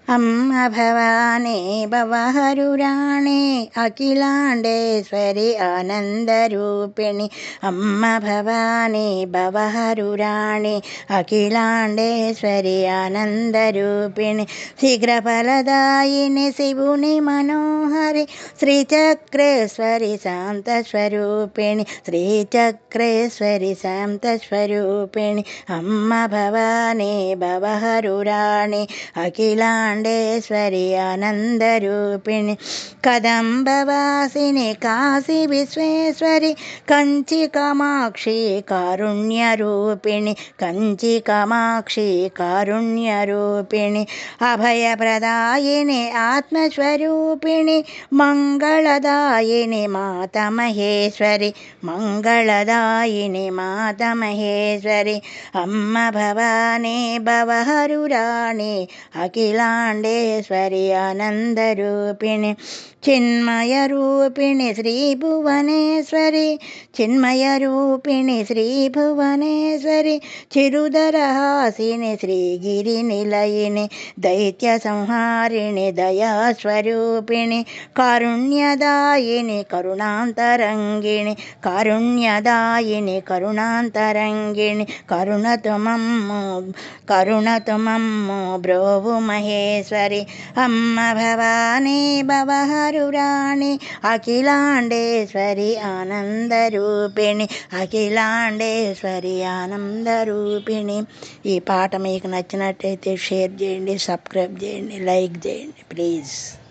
అమ్మ భవానీ భవహరురాణి అఖిలాండేశ్వరి ఆనందరూపిణి. అమ్మ భవానీ భవహరురాణి అఖిలాండేశ్వరి ఆనందరూపిణి. శీఘ్రఫలదాయిని శివుని మనోహరి శ్రీచక్రేశ్వరి శాంతస్వరూపిణి. శ్రీచక్రేశ్వరి శాంతస్వరూపిణి. అమ్మ భవానీ భవహరురాణి అఖిలాండేశ్వరి ఆనందరూపిణి. కదంబవాసిని కాశీ విశ్వేశ్వరి కంచి కామాక్షి కారుణ్యరూపిణి. కంచి కామాక్షి కారుణ్యరూపిణి. అభయప్రదాయిని ఆత్మస్వరూపిణి. మంగళదాయిని మాత మహేశ్వరి. మంగళదాయిని మాత మహేశ్వరి. అమ్మ భవానీ భవహరురాణి అఖిలాండేశ్వరి ఆనందరూపిణి. చిన్మయరూపిణి శ్రీభువనేశ్వరి. చిన్మయరూపిణి శ్రీభువనేశ్వరి. చిరుదరహాసిని శ్రీగిరి నిలయిని. దైత్య సంహారిణి దయాస్వరూపిణి. కారుణ్యదాయిని కరుణాంతరంగిణి. కారుణ్యదాయిని కరుణాంతరంగిణి. కరుణతు మమ్ము బ్రోవు మహేశ్వరి. అమ్మ భవానీ భవహరురాణి అఖిలాండేశ్వరి ఆనందరూపిణి. అఖిలాండేశ్వరి ఆనందరూపిణి. ఈ పాట మీకు నచ్చినట్టయితే షేర్ చేయండి, సబ్స్క్రైబ్ చేయండి, లైక్ చేయండి ప్లీజ్.